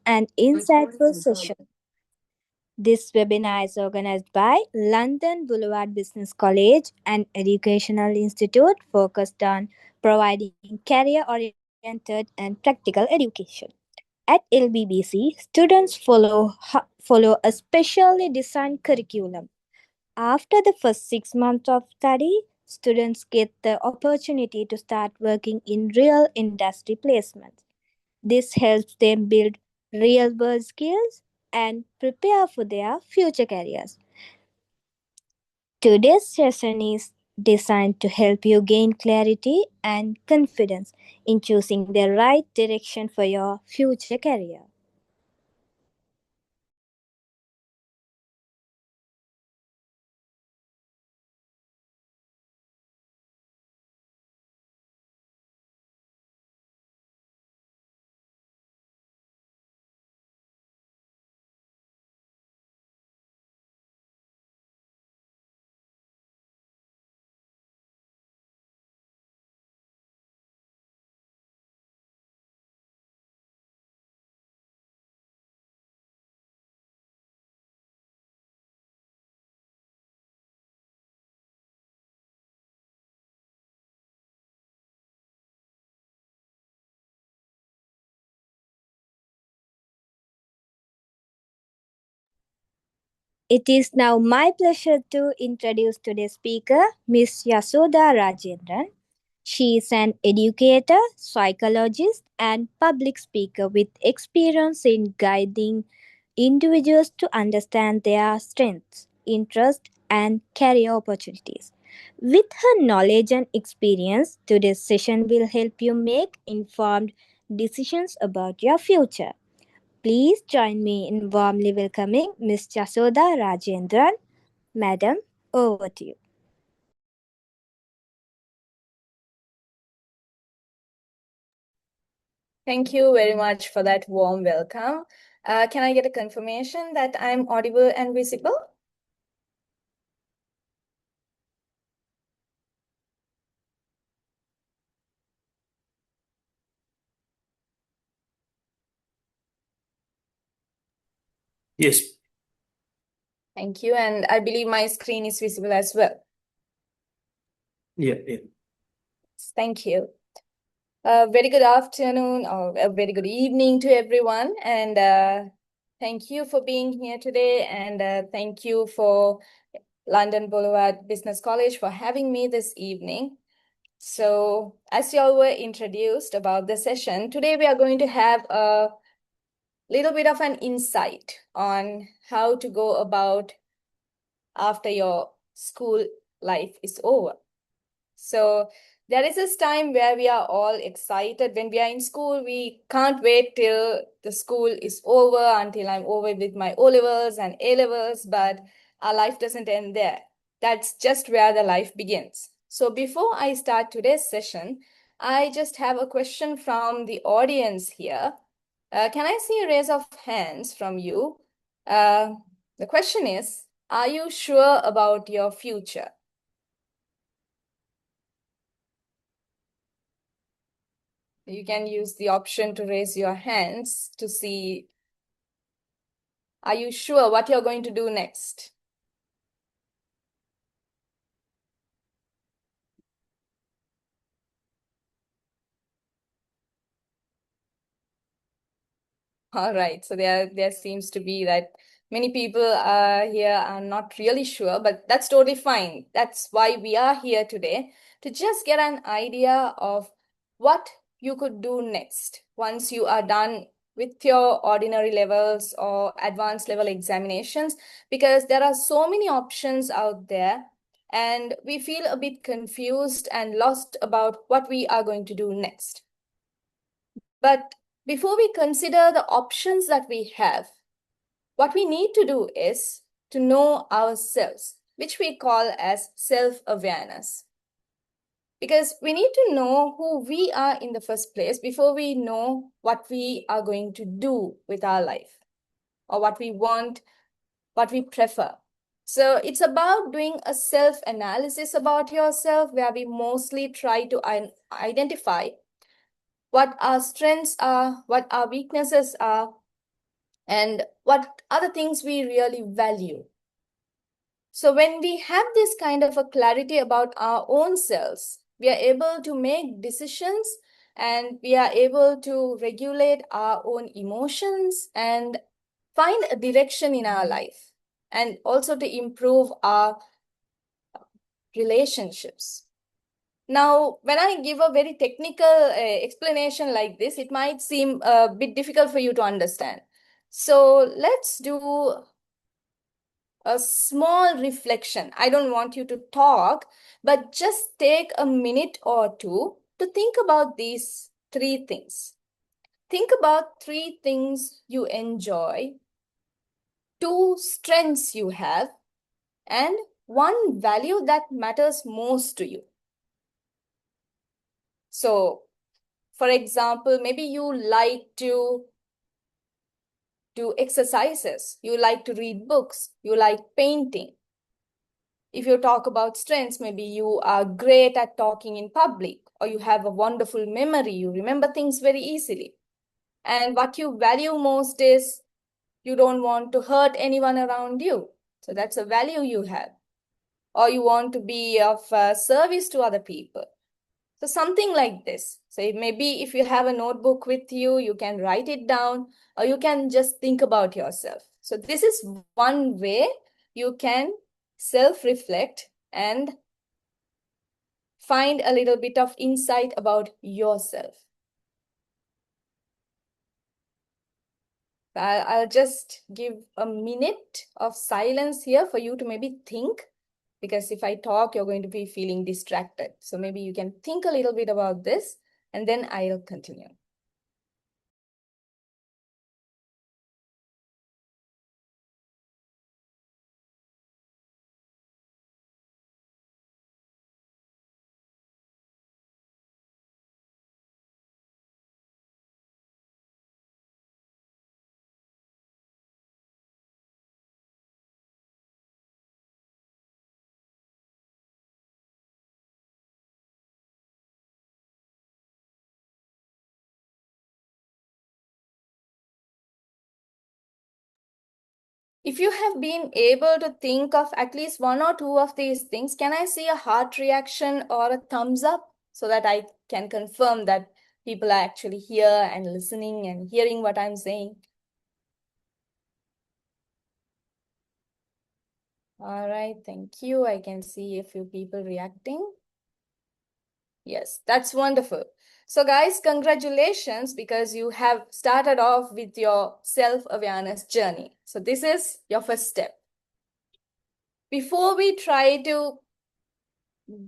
and insightful session. This webinar is organized by London Boulevard Business College, an educational institute focused on providing career oriented and practical education. At LBBC, students follow a specially designed curriculum. After the first 6 months of study, students get the opportunity to start working in real industry placements. This helps them build real world skills and prepare for their future careers. Today's session is designed to help you gain clarity and confidence in choosing the right direction for your future career. It is now my pleasure to introduce today's speaker, Ms. Yasoda Rajendran. She is an educator, psychologist, and public speaker with experience in guiding individuals to understand their strengths, interests, and career opportunities. With her knowledge and experience, today's session will help you make informed decisions about your future. Please join me in warmly welcoming Ms. Jasoda Rajendran. Madam, over to you. Thank you very much for that warm welcome. Can I get a confirmation that I'm audible and visible? Yes. Thank you. And I believe my screen is visible as well. Yeah. Thank you. Very good afternoon or a very good evening to everyone. And thank you for being here today. And thank you for London Boulevard Business College for having me this evening. So as you all were introduced about the session, today we are going to have a little bit of an insight on how to go about after your school life is over. So there is this time where we are all excited. When we are in school, we can't wait till the school is over, until I'm over with my O-levels and A-levels, but our life doesn't end there. That's just where the life begins. So before I start today's session, I just have a question from the audience here. Can I see a raise of hands from you? The question is, are you sure about your future? You can use the option to raise your hands to see, are you sure what you're going to do next? All right, so there seems to be that many people here are not really sure, but that's totally fine. That's why we are here today, to just get an idea of what you could do next once you are done with your ordinary levels or advanced level examinations, because there are so many options out there and we feel a bit confused and lost about what we are going to do next. But before we consider the options that we have, what we need to do is to know ourselves, which we call as self-awareness. Because we need to know who we are in the first place before we know what we are going to do with our life, or what we want, what we prefer. So it's about doing a self-analysis about yourself, where we mostly try to identify what our strengths are, what our weaknesses are, and what are the things we really value. So when we have this kind of a clarity about our own selves, we are able to make decisions and we are able to regulate our own emotions and find a direction in our life, and also to improve our relationships. Now, when I give a very technical explanation like this, it might seem a bit difficult for you to understand. So let's do a small reflection. I don't want you to talk, but just take a minute or two to think about these three things. Think about three things you enjoy, two strengths you have, and one value that matters most to you. So, for example, maybe you like to do exercises, you like to read books, you like painting. If you talk about strengths, maybe you are great at talking in public, or you have a wonderful memory, you remember things very easily. And what you value most is you don't want to hurt anyone around you. So that's a value you have. Or you want to be of service to other people. So something like this. So maybe if you have a notebook with you, you can write it down, or you can just think about yourself. So this is one way you can self-reflect and find a little bit of insight about yourself. I'll just give a minute of silence here for you to maybe think, because if I talk, you're going to be feeling distracted. So maybe you can think a little bit about this, and then I'll continue. If you have been able to think of at least one or two of these things, can I see a heart reaction or a thumbs up so that I can confirm that people are actually here and listening and hearing what I'm saying? All right, thank you. I can see a few people reacting. Yes, that's wonderful. So guys, congratulations, because you have started off with your self-awareness journey. So this is your first step. Before we try to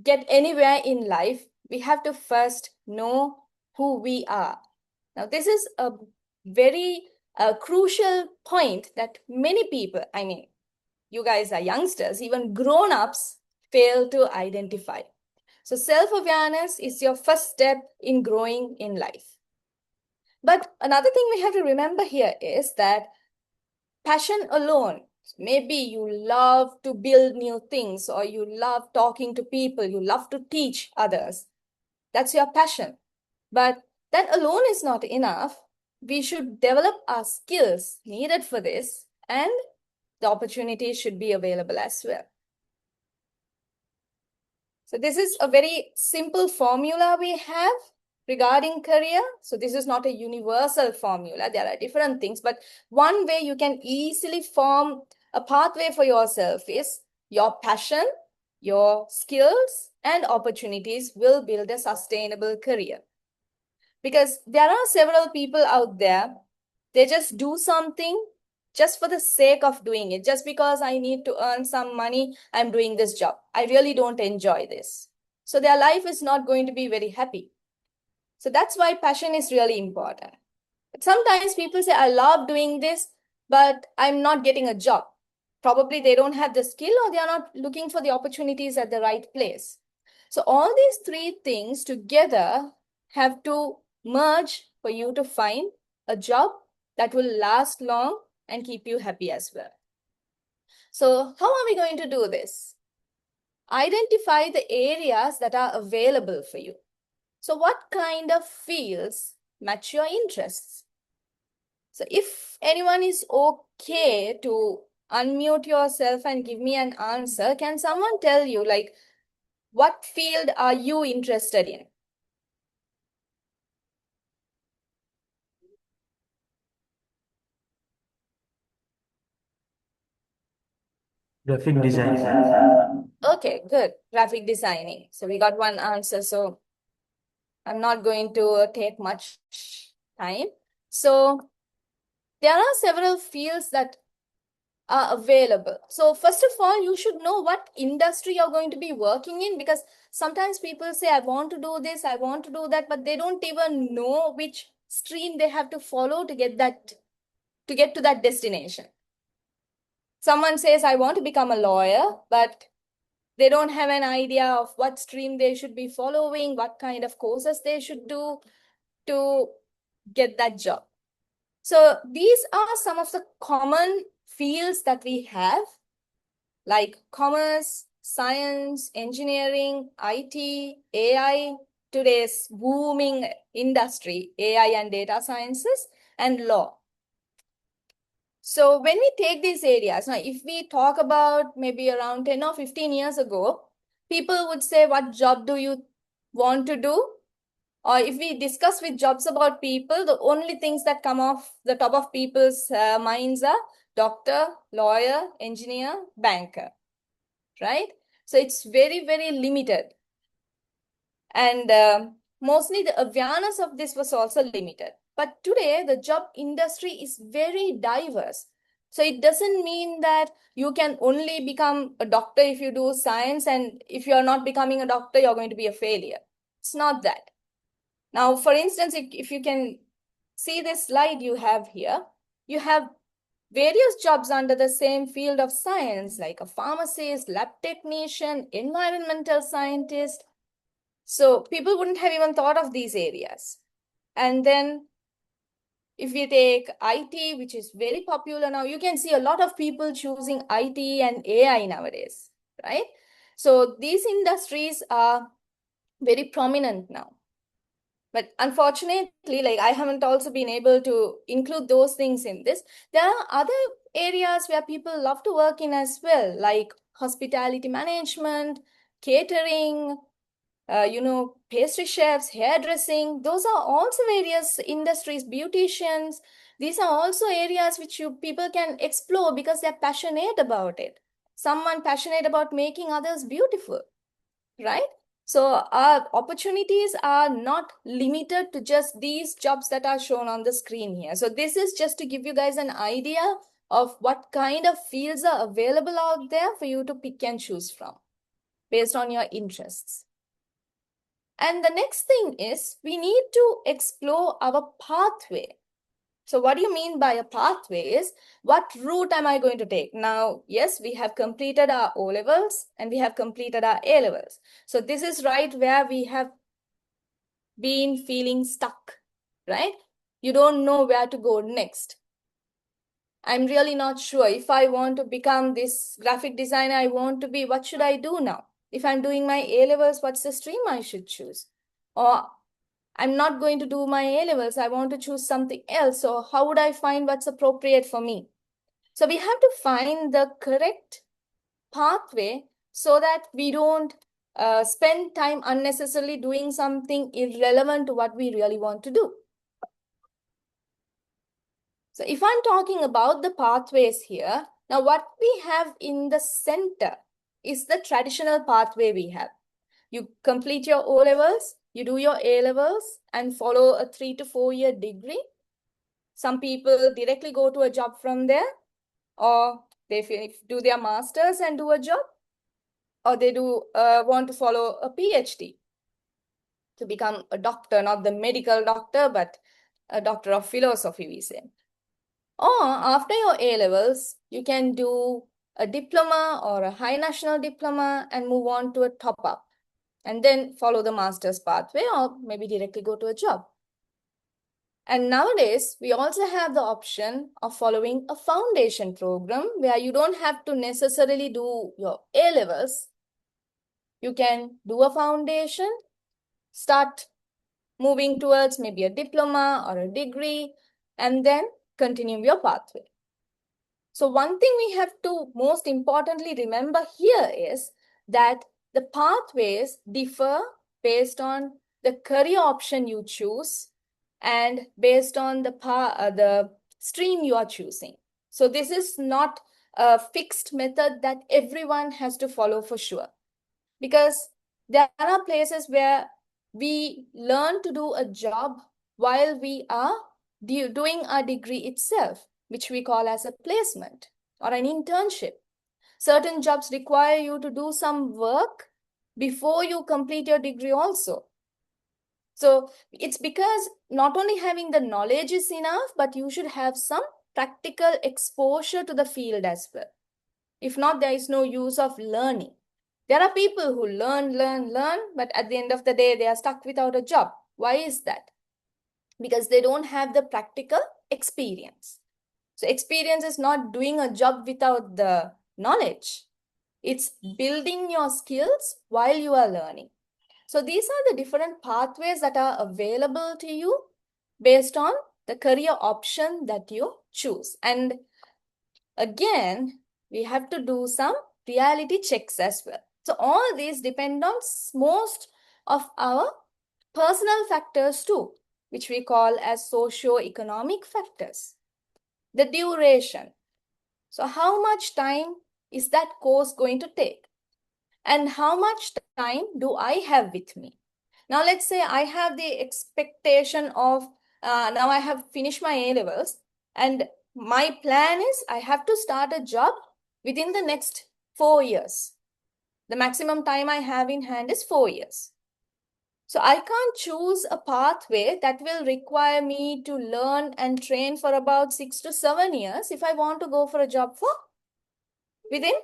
get anywhere in life, we have to first know who we are. Now, this is a very crucial point that many people, I mean, you guys are youngsters, even grown-ups fail to identify. So self-awareness is your first step in growing in life. But another thing we have to remember here is that passion alone, maybe you love to build new things, or you love talking to people, you love to teach others. That's your passion. But that alone is not enough. We should develop our skills needed for this, and the opportunities should be available as well. So this is a very simple formula we have regarding career. So this is not a universal formula. There are different things, but one way you can easily form a pathway for yourself is your passion, your skills, and opportunities will build a sustainable career. Because there are several people out there, they just do something just for the sake of doing it. Just because I need to earn some money, I'm doing this job. I really don't enjoy this. So their life is not going to be very happy. So that's why passion is really important. But sometimes people say, I love doing this, but I'm not getting a job. Probably they don't have the skill, or they are not looking for the opportunities at the right place. So all these three things together have to merge for you to find a job that will last long and keep you happy as well. So how are we going to do this? Identify the areas that are available for you. So what kind of fields match your interests? So if anyone is okay to unmute yourself and give me an answer, can someone tell you, like, what field are you interested in? Graphic design. Okay, good. Graphic designing. So we got one answer. So I'm not going to take much time. So there are several fields that are available. So first of all, you should know what industry you're going to be working in, because sometimes people say, I want to do this, I want to do that, but they don't even know which stream they have to follow to get to that destination. Someone says, I want to become a lawyer, but they don't have an idea of what stream they should be following, what kind of courses they should do to get that job. So these are some of the common fields that we have, like commerce, science, engineering, IT, AI, today's booming industry, AI and data sciences, and law. So when we take these areas, now if we talk about maybe around 10 or 15 years ago, people would say, what job do you want to do? Or if we discuss with jobs about people, the only things that come off the top of people's minds are doctor, lawyer, engineer, banker, right? So it's very, very limited. And mostly the awareness of this was also limited. But today, the job industry is very diverse. So it doesn't mean that you can only become a doctor if you do science, and if you're not becoming a doctor, you're going to be a failure. It's not that. Now, for instance, if you can see this slide you have here, you have various jobs under the same field of science, like a pharmacist, lab technician, environmental scientist. So people wouldn't have even thought of these areas. And then if we take IT, which is very popular now, you can see a lot of people choosing IT and AI nowadays, right? So these industries are very prominent now. But unfortunately, like, I haven't also been able to include those things in this. There are other areas where people love to work in as well, like hospitality management, catering, pastry chefs, hairdressing. Those are also various industries, beauticians. These are also areas which people can explore because they're passionate about it. Someone passionate about making others beautiful, right? So our opportunities are not limited to just these jobs that are shown on the screen here. So this is just to give you guys an idea of what kind of fields are available out there for you to pick and choose from based on your interests. And the next thing is we need to explore our pathway. So what do you mean by a pathway is, what route am I going to take? Now, yes, we have completed our O-levels and we have completed our A-levels. So this is right where we have been feeling stuck, right? You don't know where to go next. I'm really not sure. If I want to become this graphic designer I want to be, what should I do now? If I'm doing my A-levels, what's the stream I should choose? Or I'm not going to do my A-levels, I want to choose something else. So how would I find what's appropriate for me? So we have to find the correct pathway so that we don't spend time unnecessarily doing something irrelevant to what we really want to do. So if I'm talking about the pathways here, now what we have in the center is the traditional pathway we have. You complete your O-levels, you do your A-levels and follow a 3 to 4 year degree. Some people directly go to a job from there, or they do their masters and do a job, or they do want to follow a PhD to become a doctor, not the medical doctor, but a doctor of philosophy, we say. Or after your A-levels, you can do a diploma or a high national diploma and move on to a top-up, and then follow the master's pathway, or maybe directly go to a job. And nowadays, we also have the option of following a foundation program where you don't have to necessarily do your A-levels. You can do a foundation, start moving towards maybe a diploma or a degree, and then continue your pathway. So one thing we have to most importantly remember here is that the pathways differ based on the career option you choose and based on the stream you are choosing. So this is not a fixed method that everyone has to follow for sure, because there are places where we learn to do a job while we are doing our degree itself, which we call as a placement or an internship. Certain jobs require you to do some work before you complete your degree also. So it's because not only having the knowledge is enough, but you should have some practical exposure to the field as well. If not, there is no use of learning. There are people who learn, but at the end of the day, they are stuck without a job. Why is that? Because they don't have the practical experience. So experience is not doing a job without the knowledge. It's building your skills while you are learning. So these are the different pathways that are available to you based on the career option that you choose. And again, we have to do some reality checks as well. So all these depend on most of our personal factors too, which we call as socio-economic factors. The duration. So how much time is that course going to take? And how much time do I have with me? Now, let's say I have the expectation of, now I have finished my A-levels, and my plan is I have to start a job within the next 4 years. The maximum time I have in hand is 4 years. So I can't choose a pathway that will require me to learn and train for about 6 to 7 years if I want to go for a job for within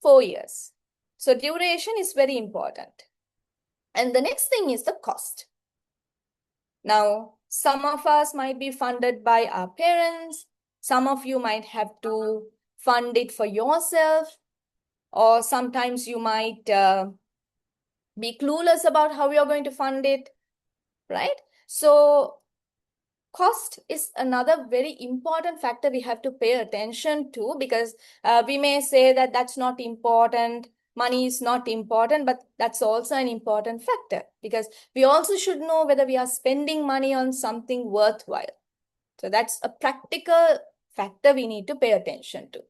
4 years. So duration is very important. And the next thing is the cost. Now, some of us might be funded by our parents. Some of you might have to fund it for yourself. Or sometimes you might be clueless about how you're going to fund it, right? So cost is another very important factor we have to pay attention to, because we may say that that's not important. Money is not important, but that's also an important factor, because we also should know whether we are spending money on something worthwhile. So that's a practical factor we need to pay attention to.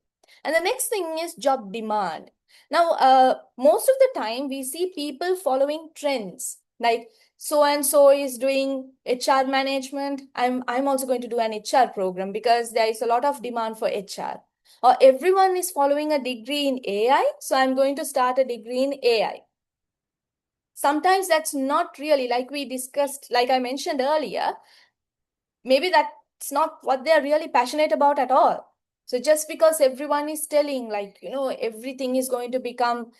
And the next thing is job demand. Now, most of the time we see people following trends, like so and so is doing HR management. I'm also going to do an HR program because there is a lot of demand for HR. Or everyone is following a degree in AI, so I'm going to start a degree in AI. Sometimes that's not really, like we discussed, like I mentioned earlier, maybe that's not what they're really passionate about at all. So just because everyone is telling, like, everything is going to become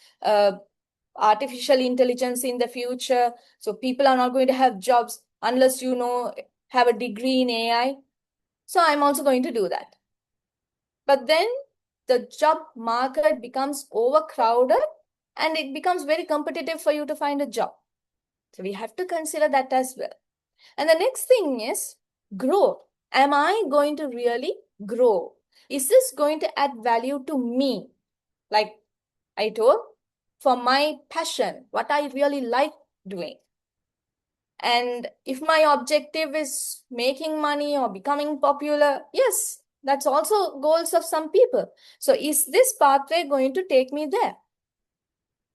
artificial intelligence in the future, so people are not going to have jobs unless have a degree in AI. So I'm also going to do that. But then the job market becomes overcrowded and it becomes very competitive for you to find a job. So we have to consider that as well. And the next thing is growth. Am I going to really grow? Is this going to add value to me? Like I told, for my passion, what I really like doing. And if my objective is making money or becoming popular, yes, that's also goals of some people. So is this pathway going to take me there?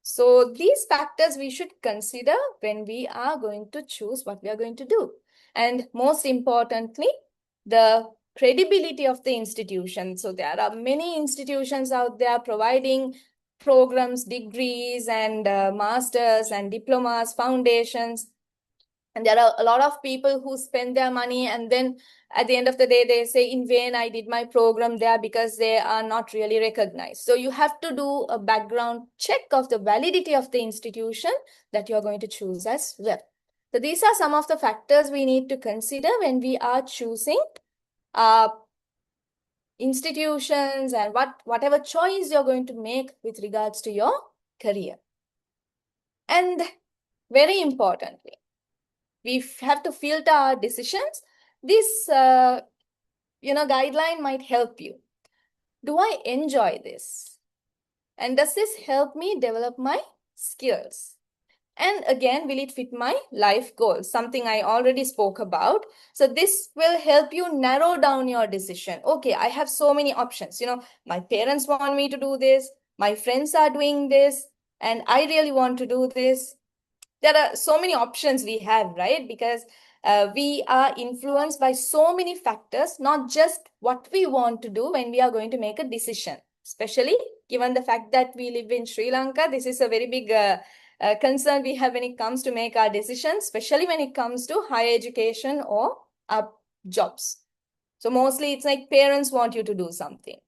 So these factors we should consider when we are going to choose what we are going to do. And most importantly, the credibility of the institution. So there are many institutions out there providing programs, degrees, and masters and diplomas, foundations. And there are a lot of people who spend their money, and then at the end of the day, they say, in vain, I did my program there, because they are not really recognized. So you have to do a background check of the validity of the institution that you're going to choose as well. So these are some of the factors we need to consider when we are choosing institutions and whatever choice you're going to make with regards to your career. And very importantly, we have to filter our decisions. This guideline might help you. Do I enjoy this? And does this help me develop my skills? And again, will it fit my life goals? Something I already spoke about. So this will help you narrow down your decision. Okay, I have so many options. My parents want me to do this. My friends are doing this. And I really want to do this. There are so many options we have, right? Because we are influenced by so many factors, not just what we want to do when we are going to make a decision. Especially given the fact that we live in Sri Lanka, this is a very big concern we have when it comes to make our decisions, especially when it comes to higher education or our jobs. So mostly it's like parents want you to do something.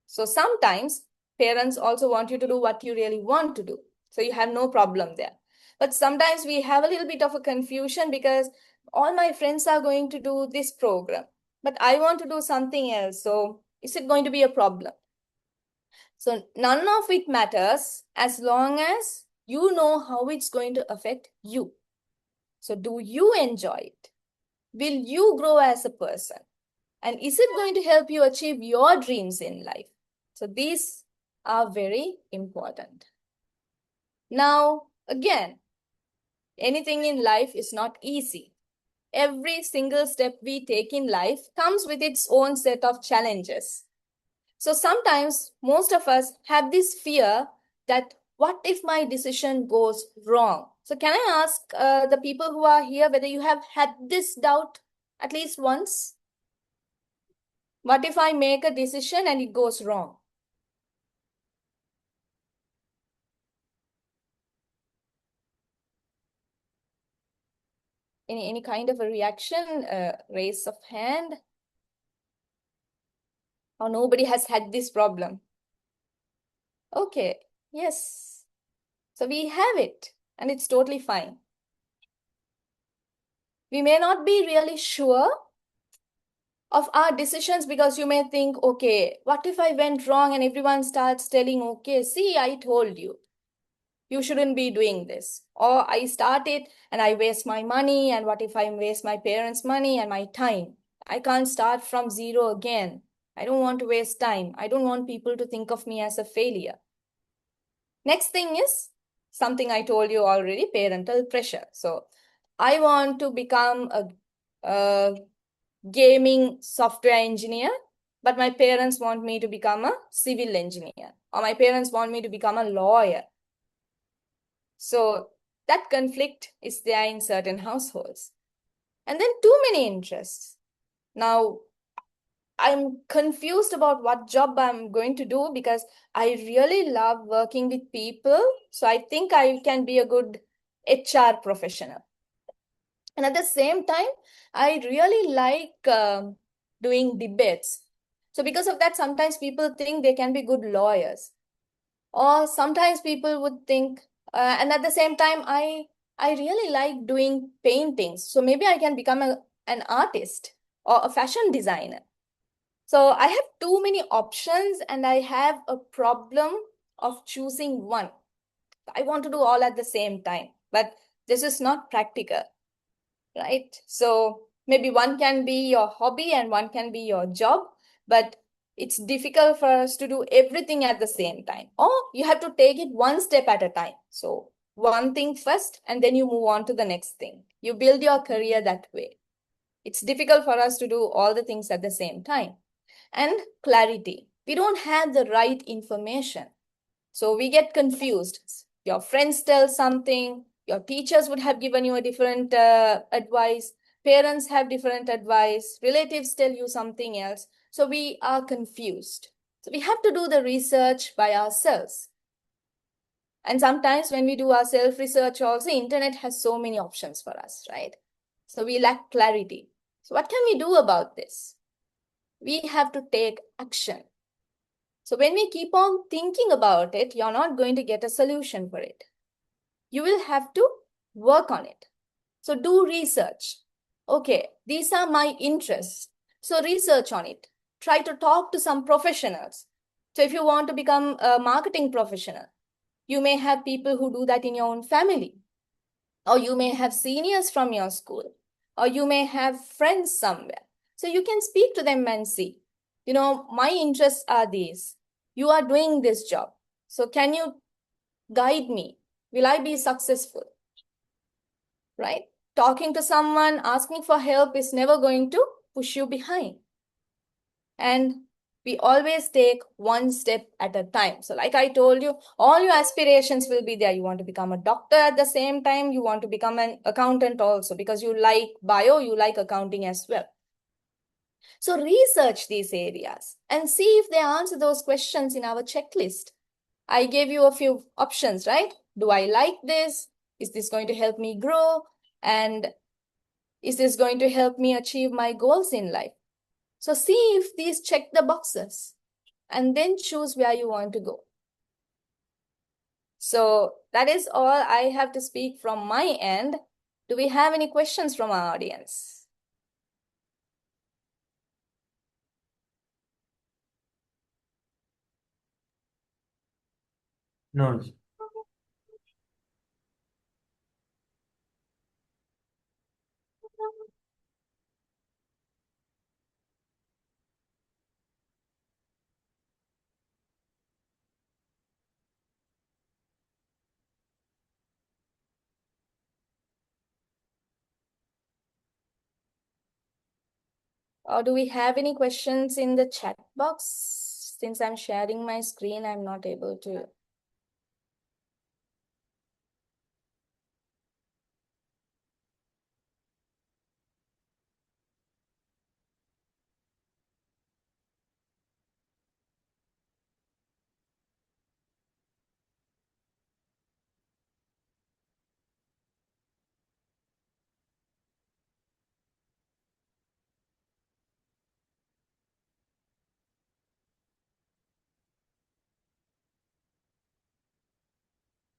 So sometimes parents also want you to do what you really want to do. So you have no problem there. But sometimes we have a little bit of a confusion because all my friends are going to do this program, but I want to do something else. So is it going to be a problem? So none of it matters as long as you know how it's going to affect you. So do you enjoy it? Will you grow as a person? And is it going to help you achieve your dreams in life? So these are very important. Now, again, anything in life is not easy. Every single step we take in life comes with its own set of challenges. So sometimes most of us have this fear that what if my decision goes wrong? So can I ask the people who are here whether you have had this doubt at least once? What if I make a decision and it goes wrong? Any kind of a reaction, raise of hand? Or nobody has had this problem? Okay, yes. So we have it and it's totally fine. We may not be really sure of our decisions because you may think, okay, what if I went wrong and everyone starts telling, okay, see, I told you, you shouldn't be doing this. Or I started and I waste my money, and what if I waste my parents' money and my time? I can't start from zero again. I don't want to waste time. I don't want people to think of me as a failure. Next thing is something I told you already, parental pressure. So I want to become a gaming software engineer, but my parents want me to become a civil engineer, or my parents want me to become a lawyer. So that conflict is there in certain households. And then too many interests. Now, I'm confused about what job I'm going to do because I really love working with people. So I think I can be a good HR professional. And at the same time, I really like doing debates. So because of that, sometimes people think they can be good lawyers. Or sometimes people would think, and at the same time, I really like doing paintings. So maybe I can become an artist or a fashion designer. So I have too many options and I have a problem of choosing one. I want to do all at the same time, but this is not practical, right? So maybe one can be your hobby and one can be your job, but it's difficult for us to do everything at the same time. Or you have to take it one step at a time. So one thing first, and then you move on to the next thing. You build your career that way. It's difficult for us to do all the things at the same time. And clarity. We don't have the right information. So we get confused. Your friends tell something, your teachers would have given you a different advice, parents have different advice, relatives tell you something else. So we are confused. So we have to do the research by ourselves. And sometimes when we do our self-research also, internet has so many options for us, right? So we lack clarity. So what can we do about this? We have to take action. So when we keep on thinking about it, you're not going to get a solution for it. You will have to work on it. So do research. Okay, these are my interests. So research on it. Try to talk to some professionals. So if you want to become a marketing professional, you may have people who do that in your own family. Or you may have seniors from your school. Or you may have friends somewhere. So you can speak to them and see, my interests are these. You are doing this job. So can you guide me? Will I be successful? Right? Talking to someone, asking for help is never going to push you behind. And we always take one step at a time. So like I told you, all your aspirations will be there. You want to become a doctor at the same time. You want to become an accountant also because you like bio, you like accounting as well. So research these areas and see if they answer those questions in our checklist. I gave you a few options, right? Do I like this? Is this going to help me grow? And is this going to help me achieve my goals in life? So see if these check the boxes and then choose where you want to go. So that is all I have to speak from my end. Do we have any questions from our audience? No. Or do we have any questions in the chat box? Since I'm sharing my screen, I'm not able to.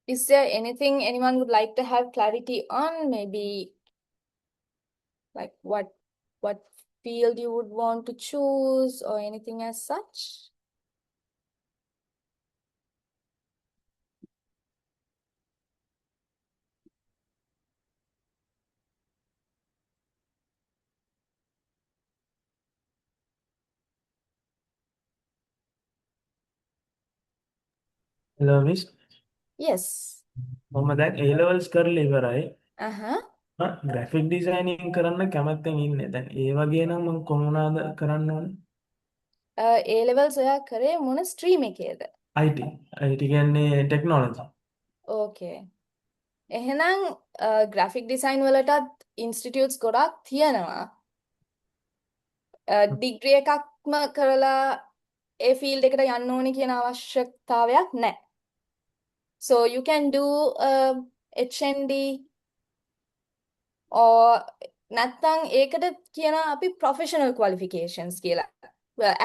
Is there anything anyone would like to have clarity on? Maybe like what field you would want to choose or anything as such? Hello, Miss. Yes. මම දැන් A levels කරලා ඉවරයි. Uh-huh. graphic designing කරන්න කැමැත්තෙන් ඉන්නේ. දැන් ඒ වගේ නම් මම කොහොමද කරන්න ඕනේ? A levels ඔයා කරේ මොන stream එකේද? IT. IT කියන්නේ technology. Okay. එහෙනම් graphic design වලටත් institutes ගොඩක් තියෙනවා. degree එකක්ම කරලා ඒ field එකට යන්න ඕනේ කියන අවශ්‍යතාවයක් නැහැ. So you can do HND or නැත්නම් ඒකට කියනවා අපි professional qualifications කියලා.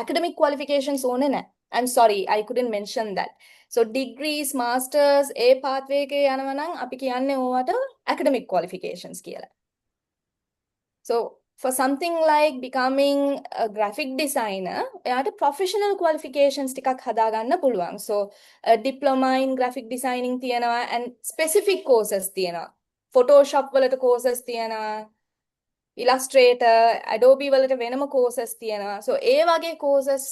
Academic qualifications ඕනේ නැහැ. I'm sorry, I couldn't mention that. So degrees, masters, A pathway එකේ යනවා නම් අපි කියන්නේ ඕවට academic qualifications කියලා. So for something like becoming a graphic designer, එයාට professional qualifications ටිකක් හදාගන්න පුළුවන්. So a diploma in graphic designing තියෙනවා and specific courses තියෙනවා. Photoshop වලට courses තියෙනවා. Illustrator, Adobe වලට වෙනම courses තියෙනවා. So ඒ වගේ courses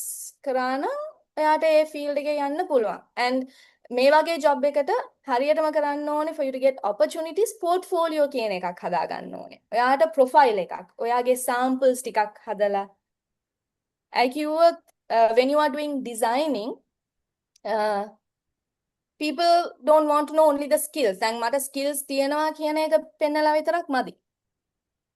කරා නම් එයාට ඒ field එකේ යන්න පුළුවන්. And මේ වගේ job එකට හරියටම කරන්න ඕනේ for you to get opportunities portfolio කියන එකක් හදාගන්න ඕනේ. ඔයාට profile එකක්, ඔයාගේ samples ටිකක් හදලා I කිව්වොත් when you are doing designing people don't want to know only the skills. දැන් මට skills තියෙනවා කියන එක පෙන්නලා විතරක් මදි.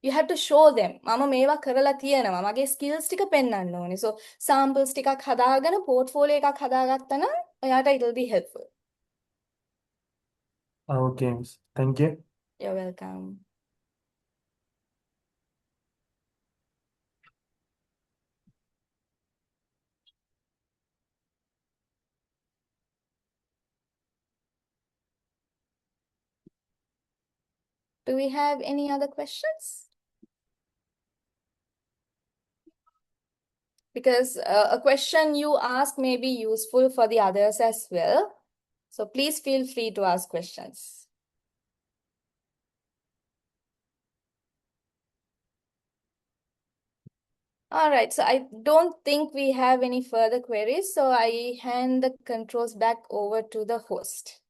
You have to show them. මම මේවා කරලා තියෙනවා. මගේ skills ටික පෙන්වන්න ඕනේ. So samples ටිකක් හදාගෙන portfolio එකක් හදාගත්තා නම් ඔයාට it will be helpful. Okay, Miss. Thank you. You're welcome. Do we have any other questions? Because a question you ask may be useful for the others as well. So please feel free to ask questions. All right, so I don't think we have any further queries, so I hand the controls back over to the host.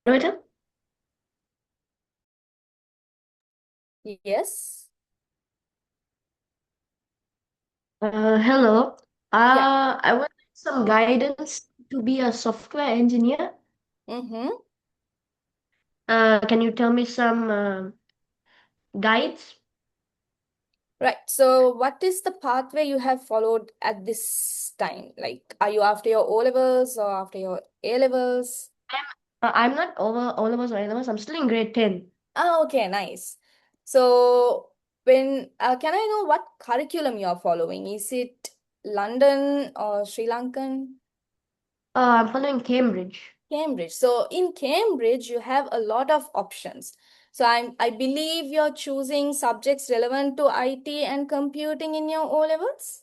Moderator? Yes. Hello. Yeah. I would like some guidance to be a software engineer. Mm-hmm. Can you tell me some guides? Right. So what is the pathway you have followed at this time? Like, are you after your O levels or after your A levels? I'm not over O levels or A levels. I'm still in grade 10. Oh, okay, nice. So when can I know what curriculum you are following? Is it London or Sri Lankan? I'm following Cambridge. Cambridge. So in Cambridge, you have a lot of options. So I believe you're choosing subjects relevant to IT and computing in your O levels?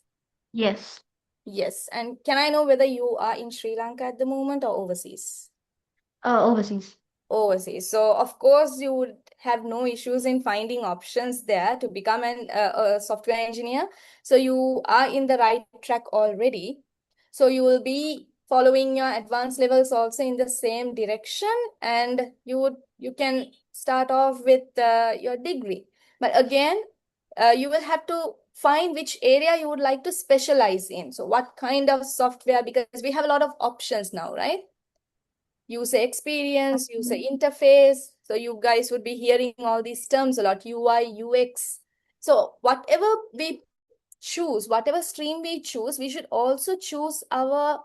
Yes. Yes. And can I know whether you are in Sri Lanka at the moment or overseas? Overseas. Overseas. So of course you would have no issues in finding options there to become a software engineer. So you are in the right track already. So you will be following your advanced levels also in the same direction, and you can start off with your degree. But again, you will have to find which area you would like to specialize in. So what kind of software, because we have a lot of options now, right? User experience, user interface. So you guys would be hearing all these terms a lot, UI, UX. So whatever we choose, whatever stream we choose, we should also choose our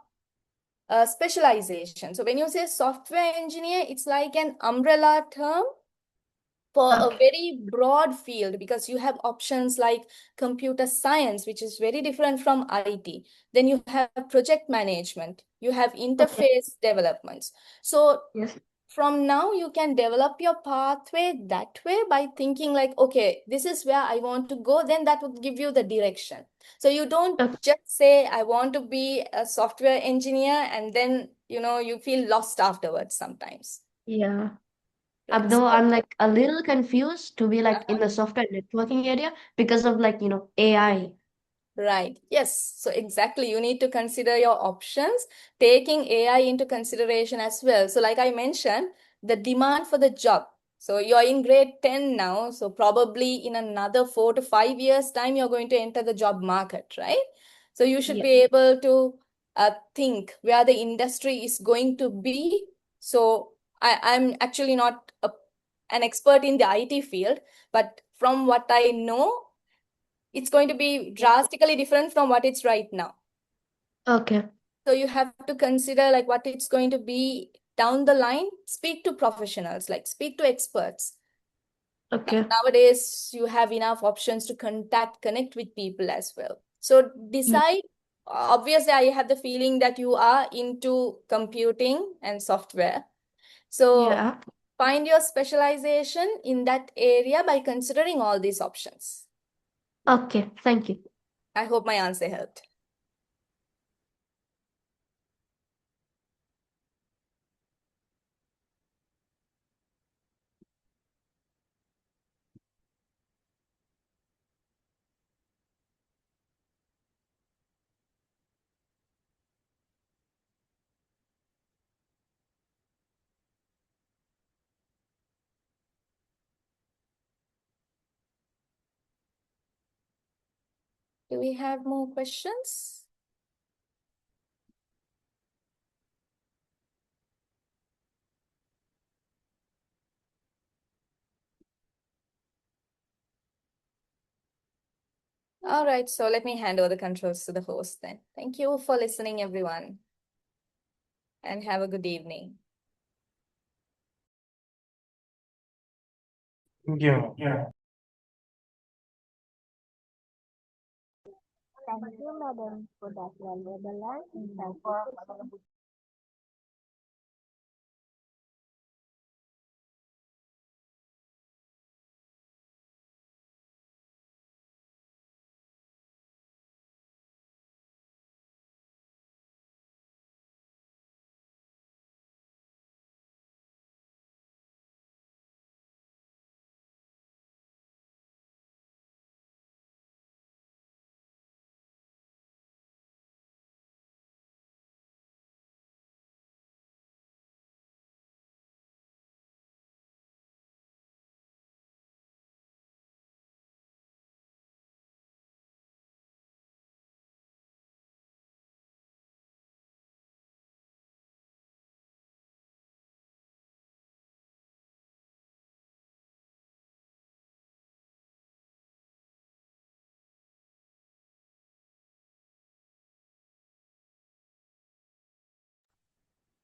specialization. So when you say software engineer, it's like an umbrella term for a Okay. very broad field, because you have options like computer science, which is very different from IT. Then you have project management, you have Okay. interface developments. So Yes. from now you can develop your pathway that way by thinking like, okay, this is where I want to go, then that would give you the direction. So you don't Okay. just say I want to be a software engineer and then you feel lost afterwards sometimes. Yeah. Right. Though So I'm like a little confused to be like in the software networking area because of like, AI. right. Yes. So exactly. You need to consider your options, taking AI into consideration as well. So, like I mentioned, the demand for the job. So, you're in grade 10 now. So, probably in another 4 to 5 years' time, you're going to enter the job market, right? So, you should Yeah. be able to think where the industry is going to be. So, I'm actually not an expert in the IT field, but from what I know, it's going to be drastically different from what it's right now. Okay. So you have to consider like what it's going to be down the line. Speak to professionals, like speak to experts. Okay. Nowadays, you have enough options to connect with people as well. So Mm, decide. Obviously, I have the feeling that you are into computing and software. So Yeah. find your specialization in that area by considering all these options. Okay. Thank you. I hope my answer helped. Do we have more questions? All right, so let me hand over the controls to the host then. Thank you for listening, everyone, and have a good evening. Thank you. Yeah. Thank you, madam, for that valuable and insightful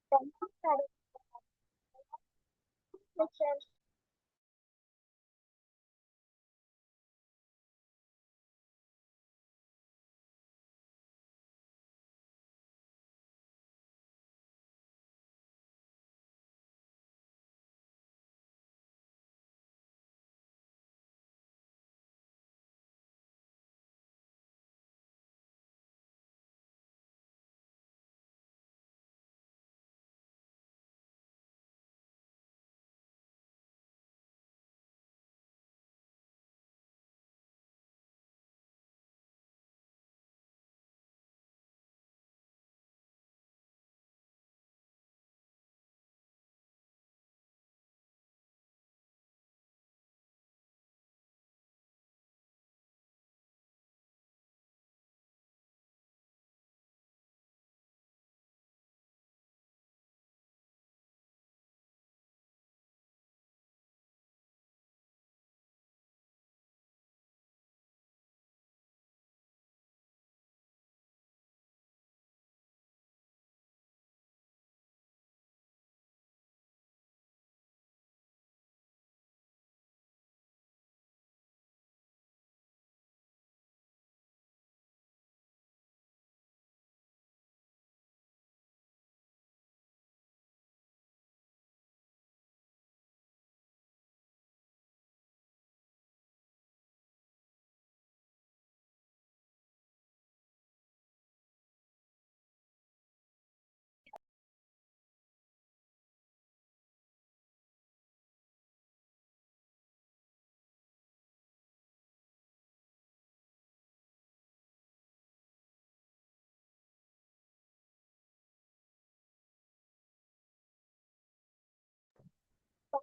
Thank you, madam. Session.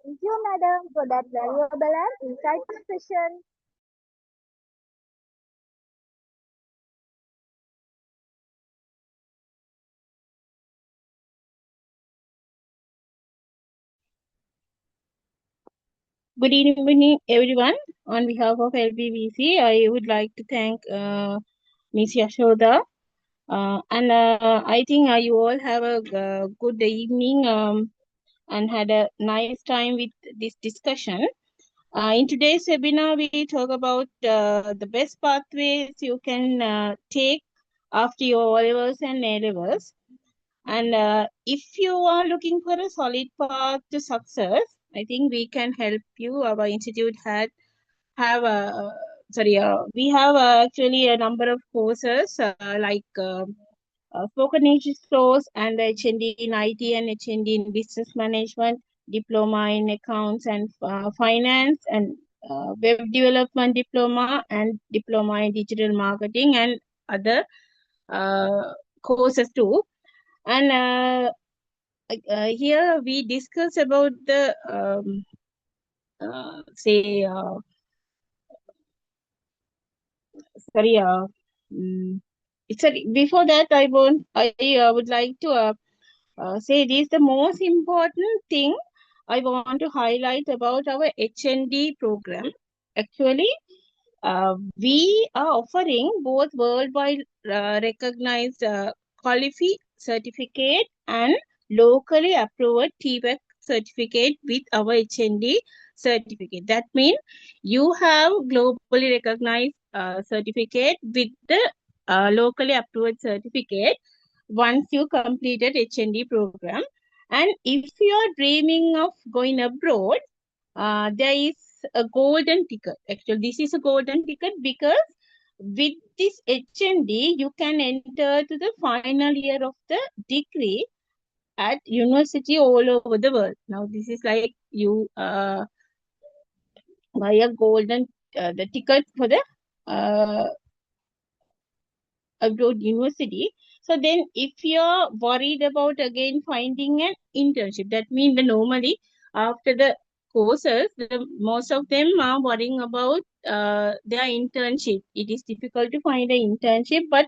Thank you, madam, for that valuable and insightful session. Good evening, everyone. On behalf of LBVC, I would like to thank Ms. Yashoda. I think you all have a good evening and had a nice time with this discussion. In today's webinar, we talk about the best pathways you can take after your O-levels and A-levels. And if you are looking for a solid path to success, I think we can help you. Our institute have a we have actually a number of courses spoken English course and the HND in IT and HND in business management, diploma in accounts and finance, and web development diploma and diploma in digital marketing and other courses too. And here we discuss about the sorry. It's a, before that, I would like to say this. The most important thing I want to highlight about our HND program. Actually, we are offering both worldwide recognized qualify certificate and locally approved TVEC certificate with our HND certificate. That means you have globally recognized certificate with the locally approved certificate once you completed HND program. And if you are dreaming of going abroad, there is a golden ticket. Actually, this is a golden ticket because with this HND, you can enter to the final year of the degree at university all over the world. Now, this is like you buy a golden the ticket for the abroad university. So then if you're worried about again finding an internship, that means the normally after the courses, most of them are worrying about their internship. It is difficult to find an internship, but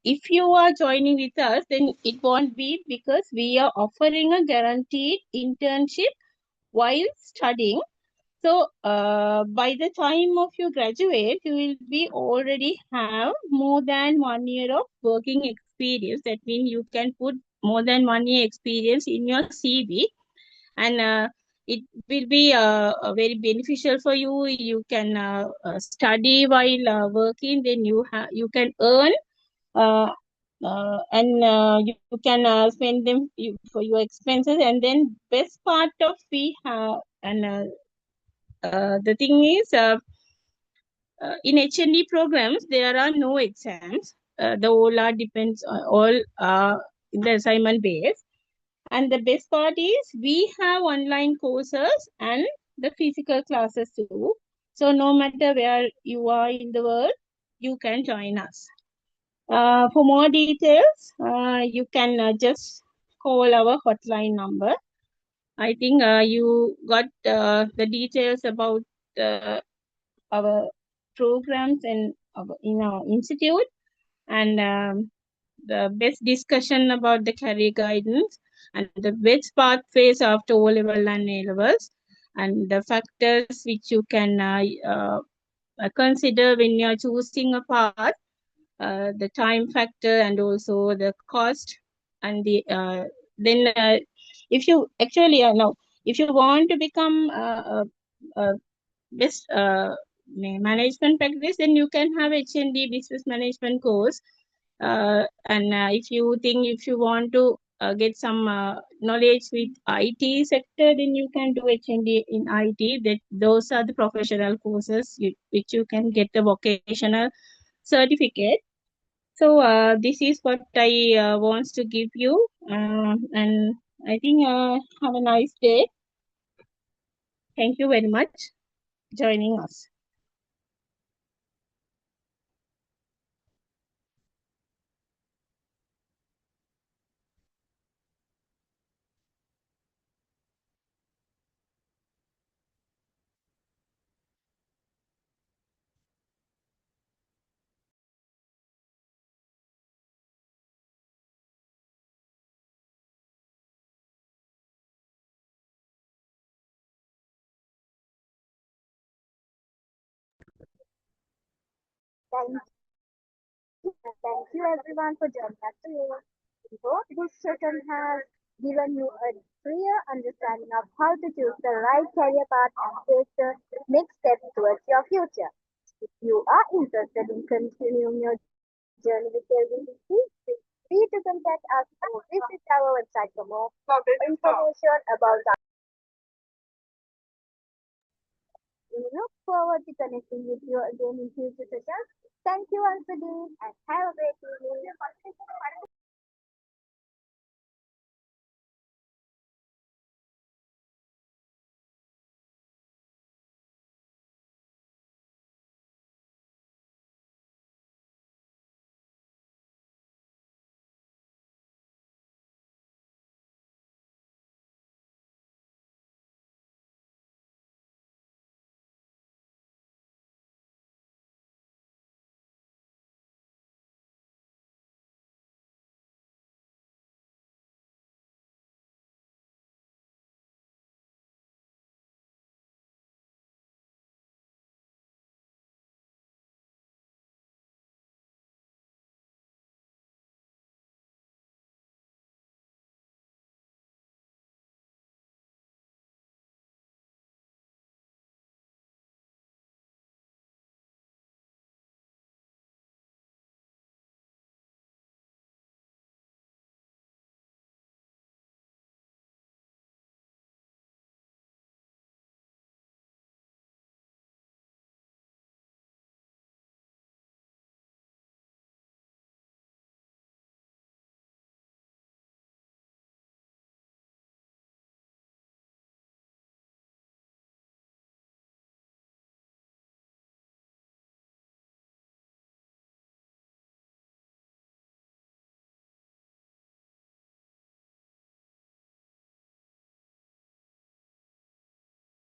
if you are joining with us, then it won't be, because we are offering a guaranteed internship while studying. So by the time of you graduate, you will be already have more than 1 year of working experience. That means you can put more than 1 year experience in your CV, and it will be very beneficial for you. You can study while working, then you can earn, and you can spend them for your expenses. And then best part of we have, and the thing is, in HND programs there are no exams. The all are depends all in the assignment base. And the best part is we have online courses and the physical classes too. So no matter where you are in the world, you can join us. For more details, you can just call our hotline number. I think you got the details about our programs and in our institute, and the best discussion about the career guidance and the best pathways after O-level and A-levels, and the factors which you can consider when you are choosing a path, the time factor and also the cost, and then if you actually no, if you want to become best management practice, then you can have HND business management course. And if you think if you want to get some knowledge with IT sector, then you can do HND in IT. Those are the professional courses which you can get a vocational certificate. So this is what I wants to give you, and I think have a nice day. Thank you very much joining us. Thank you everyone for joining us today. We hope this session has given you a clear understanding of how to choose the right career path and take the next step towards your future. If you are interested in continuing your journey with LVC, feel free to contact us or visit our website for more information about our. We look forward to connecting with you again in future sessions. Thank you once again and have a great day.